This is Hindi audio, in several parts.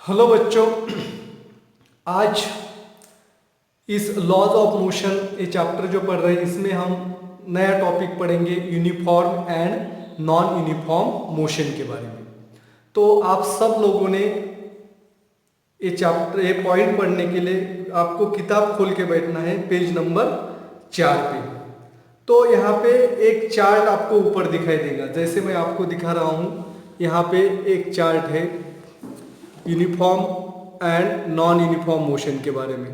हेलो बच्चों, आज इस लॉज ऑफ मोशन ये चैप्टर जो पढ़ रहे हैं इसमें हम नया टॉपिक पढ़ेंगे uniform and non uniform motion के बारे में। तो आप सब लोगों ने ये पॉइंट पढ़ने के लिए आपको किताब खोल के बैठना है पेज नंबर 4 पे। तो यहाँ पे एक चार्ट आपको ऊपर दिखाई देगा, जैसे मैं आपको दिखा रहा हूँ। यहाँ पे एक चार्ट है uniform and non uniform motion के बारे में।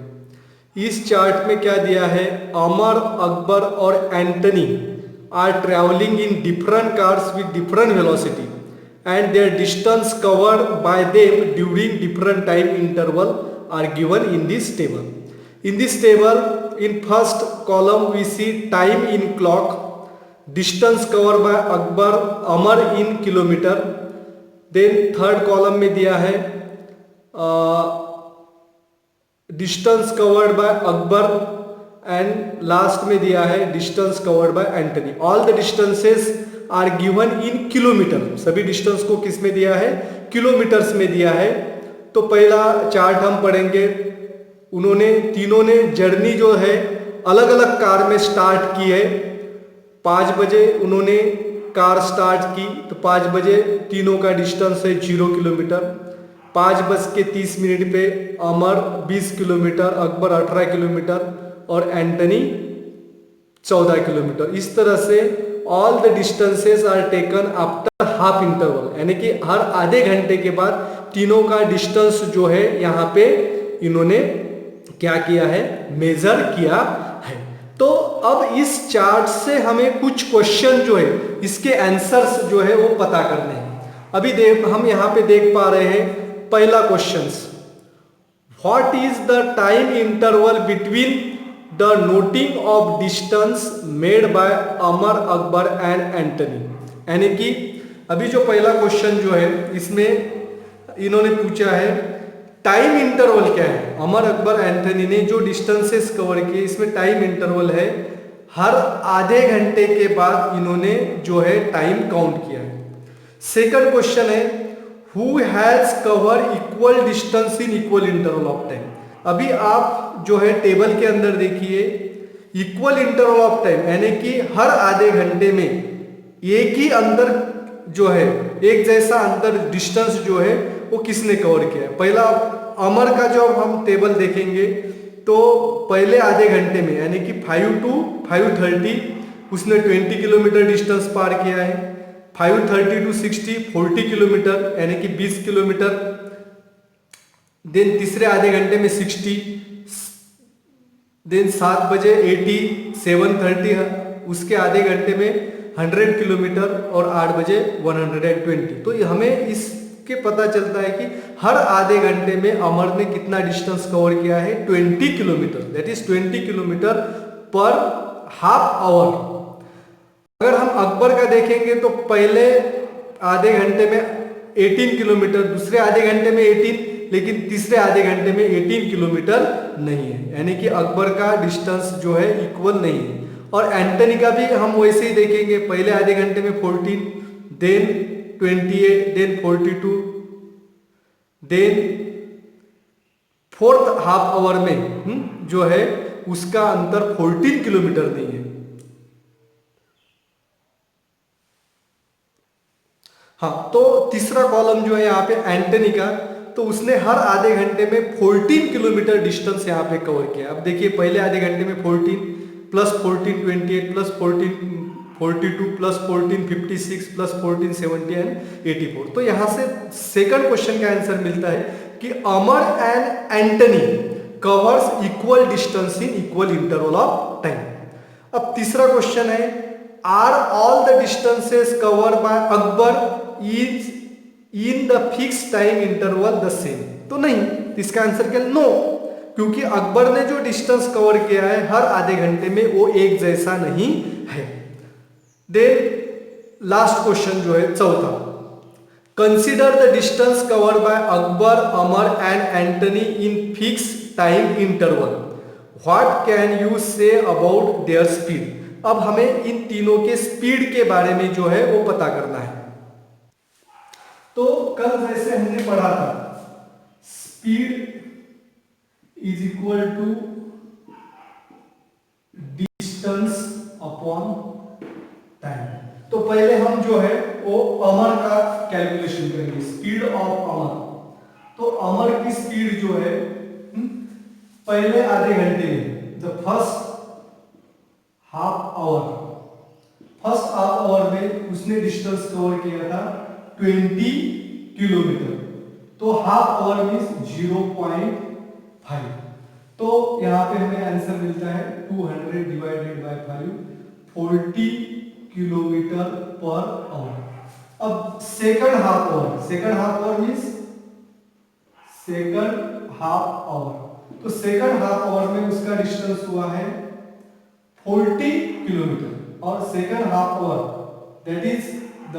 इस चार्ट में क्या दिया है, अमर, अकबर और Antony are travelling in different cars with different velocity and their distance covered by them during different time interval are given in this table. In this table, in first column we see time in clock, distance covered by Akbar, Amar in kilometer. Then third column में दिया है distance covered by Akbar and last में दिया है distance covered by Anthony. All the distances are given in kilometer. सभी distance को किस में दिया है, किलोमीटर्स में दिया है। तो पहला चार्ट हम पढ़ेंगे। उन्होंने तीनों ने जर्नी जो है अलग अलग कार में स्टार्ट की है। 5 बजे उन्होंने कार स्टार्ट की, तो 5 बजे तीनों का डिस्टेंस है 0 किलोमीटर। 5:30 पे अमर 20 किलोमीटर, अकबर 18 किलोमीटर और एंटनी 14 किलोमीटर। इस तरह से all the distances are taken after half interval, यानी कि हर आधे घंटे के बाद तीनों का डिस्टेंस जो है यहाँ पे इन्होंने क्या किया है, मेजर किया है। तो अब इस चार्ट से हमें कुछ क्वेश्चन जो है इसके आंसर्स जो है वो पता करने हैं। अभी हम यहाँ पे देख पा रहे हैं पहला question, what is the time interval between the noting of distance made by Amar, Akbar and Antony. यानी कि अभी जो पहला क्वेश्चन जो है इसमें इन्होंने पूछा है टाइम इंटरवल क्या है। अमर, अकबर, एंथनी ने जो डिस्टेंसेस कवर किए इसमें टाइम इंटरवल है, हर आधे घंटे के बाद इन्होंने जो है टाइम काउंट किया है। सेकंड क्वेश्चन है who has cover equal distance in equal interval of time. अभी आप जो है टेबल के अंदर देखिए इक्वल इंटरवल ऑफ टाइम, यानी कि हर आधे घंटे में एक ही अंतर जो है, एक जैसा अंतर डिस्टेंस जो है वो किसने कवर किया है। पहला अमर का जब हम टेबल देखेंगे तो पहले आधे घंटे में यानी कि 5 to 5:30 उसने 20 किलोमीटर डिस्टेंस पार किया है। 5:30 to 60 40 किलोमीटर यानी कि 20 किलोमीटर। देन तीसरे आधे घंटे में 60, देन 7 बजे 80, 7:30 उसके आधे घंटे में 100 किलोमीटर और 8 बजे 120। तो हमें इसके पता चलता है कि हर आधे घंटे में अमर ने कितना डिस्टेंस कवर किया है, 20 किलोमीटर, दैट इज 20 किलोमीटर पर हाफ आवर। अगर हम अकबर का देखेंगे तो पहले आधे घंटे में 18 किलोमीटर, दूसरे आधे घंटे में 18, लेकिन तीसरे आधे घंटे में 18 किलोमीटर नहीं है, यानी कि अकबर का डिस्टेंस जो है इक्वल नहीं है। और एंटनी का भी हम वैसे ही देखेंगे, पहले आधे घंटे में 14, then 28, then 42, then fourth half hour में जो है उसका अंतर 14 किलोमीटर नहीं है। हाँ, तो तीसरा कॉलम जो है यहाँ पे एंटनी का, तो उसने हर आधे घंटे में 14 किलोमीटर डिस्टेंस यहाँ पे कवर किया। अब देखिए पहले आधे घंटे में 14 plus 14 28 plus 14 42 plus 14 56 plus 14 70 and 84। तो यहाँ से सेकंड क्वेश्चन का आंसर मिलता है कि Amar and Antony covers equal distance in equal interval of time. अब तीसरा क्वेश्चन है are all the distances covered by Akbar is in the fix time interval the same. तो नहीं, इसका आंसर क्या, नो, क्योंकि अकबर ने जो डिस्टेंस कवर किया है हर आधे घंटे में वो एक जैसा नहीं है। देन लास्ट क्वेश्चन जो है चौथा, consider the distance covered by Akbar, Amar and Antony in fix time interval, what can you say about their speed. अब हमें इन तीनों के स्पीड के बारे में जो है वो पता करना है। तो कल जैसे हमने पढ़ा था speed is equal to distance upon time. तो पहले हम जो है वो अमर का कैलकुलेशन करेंगे, स्पीड ऑफ अमर। तो अमर की स्पीड जो है पहले आधे घंटे में, द फर्स्ट हाफ आवर में उसने डिस्टेंस कवर किया था 20 किलोमीटर। तो हाफ आवर मीन्स 0.5। तो यहां पे हमें आंसर मिलता है 200 divided by 5, 40 kilometre per hour. अब second half hour means second half hour. तो सेकंड हाफ आवर में उसका डिस्टेंस हुआ है 40 किलोमीटर, और second half hour that is the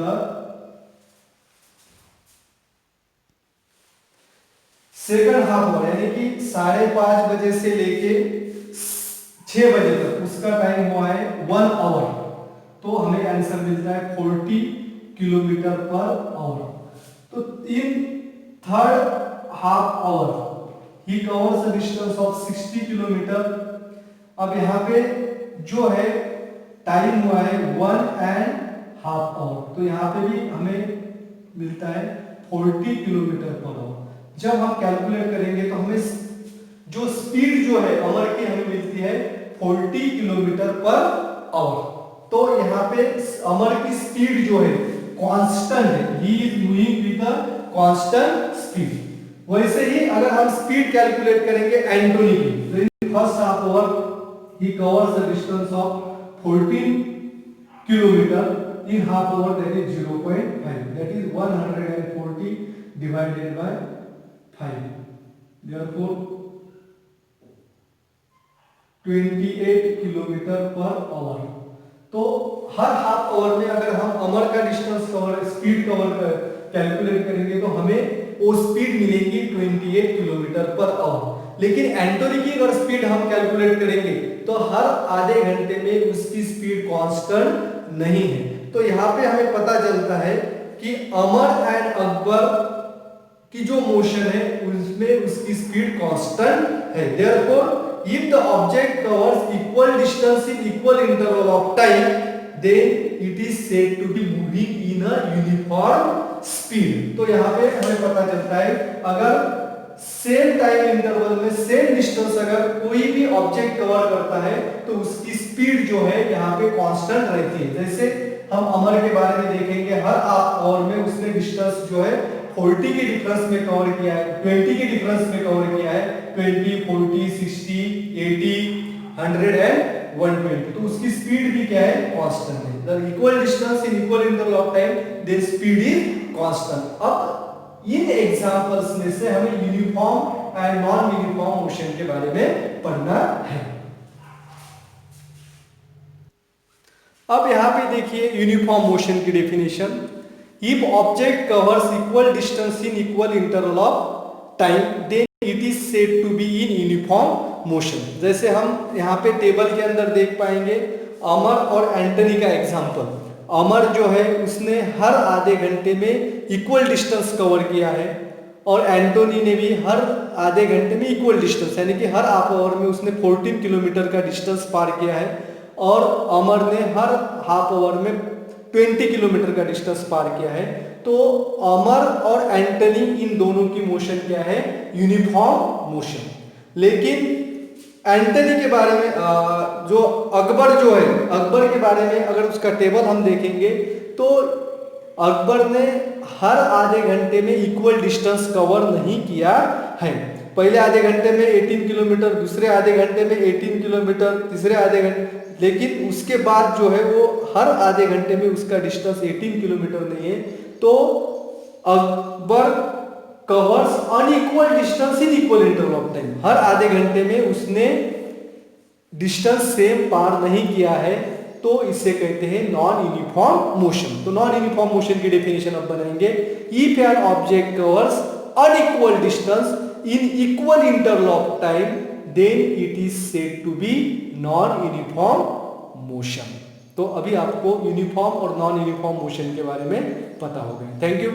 second half hour यानी कि 5:30 बजे से लेके 6 बजे तक उसका टाइम हुआ है 1 आवर। तो हमें आंसर मिलता है 40 किलोमीटर पर आवर। तो in third half hour he covers the distance of 60 kilometre. अब यहाँ पे जो है टाइम हुआ है 1.5 आवर। तो यहाँ पे भी हमें मिलता है 40 किलोमीटर पर आवर। जब हम कैलकुलेट करेंगे तो हमें जो स्पीड जो है अमर की हमें मिलती है 40 किलोमीटर पर आवर। तो यहाँ पे अमर की स्पीड जो है कांस्टेंट है, he is moving with the constant speed. वैसे ही अगर हम स्पीड कैलकुलेट करेंगे एंटोनी की, तो in first half hour he covers the distance of 14 kilometre in half hour, that is 0.5, that is 140 divided by 5, therefore 28 kilometre per hour. तो हर हाफ आवर में अगर हम अमर का distance cover, speed cover calculate करेंगे तो हमें वो स्पीड मिलेगी 28 किलोमीटर पर आवर। लेकिन एंटोनी की अगर स्पीड हम कैलकुलेट करेंगे तो हर आधे घंटे में उसकी स्पीड कांस्टेंट नहीं है। तो यहाँ पे हमें पता चलता है कि अमर एंड अकबर की जो मोशन है उसमें उसकी स्पीड कांस्टेंट है। Therefore if the object covers equal distance in equal interval of time, then it is said to be moving in a uniform speed। तो यहाँ पे हमें पता चलता है अगर सेम टाइम इंटरवल में सेम डिस्टेंस अगर कोई भी ऑब्जेक्ट कवर करता है तो उसकी स्पीड जो है यहाँ पे कांस्टेंट रहती है। जैसे हम अमर के बारे में देखेंगे, हर हाफ आवर में उसने डिस्टेंस जो है 40 के डिफरेंस में कवर किया है, 20 के डिफरेंस में कवर किया है, 20, 40, 60, 80, 100 एंड 120। तो उसकी स्पीड भी क्या है, कांस्टेंट है। The equal distance in equal interval of time, there speed is constant. अब इन एग्जांपल्स में से हमें uniform and non uniform motion के बारे में पढ़ना है। अब यहाँ पे देखिए यूनिफॉर्म मोशन की definition. If object covers equal distance in equal interval of time, then it is said to be in uniform motion। जैसे हम यहाँ पे टेबल के अंदर देख पाएंगे अमर और एंटनी का एग्जाम्पल। अमर जो है उसने हर आधे घंटे में इक्वल डिस्टेंस कवर किया है, और एंटोनी ने भी हर आधे घंटे में इक्वल डिस्टेंस यानी कि हर हाफ आवर में उसने 14 किलोमीटर का डिस्टेंस पार किया है, और अमर ने हर हाफ आवर में 20 किलोमीटर का डिस्टेंस पार किया है। तो अमर और एंटनी इन दोनों की मोशन क्या है, यूनिफॉर्म मोशन। लेकिन एंटनी के बारे में जो अकबर जो है, अकबर के बारे में अगर उसका टेबल हम देखेंगे तो अकबर ने हर आधे घंटे में इक्वल डिस्टेंस कवर नहीं किया है। पहले आधे घंटे में 18 किलोमीटर, दूसरे आधे घंटे में 18 किलोमीटर, तीसरे आधे घंटे, लेकिन उसके बाद जो है वो हर आधे घंटे में उसका डिस्टेंस 18 किलोमीटर नहीं है। तो Akbar covers unequal distance in equal interval of time, हर आधे घंटे में उसने डिस्टेंस सेम पार नहीं किया है, तो इसे कहते हैं नॉन यूनिफॉर्म मोशन। तो नॉन यूनिफॉर्म मोशन की डेफिनेशन अब बनाएंगे। If an object covers unequal distance in equal interval of time, then it is said to be non uniform motion. तो अभी आपको यूनिफॉर्म और नॉन यूनिफॉर्म मोशन के बारे में पता हो गया। Thank you.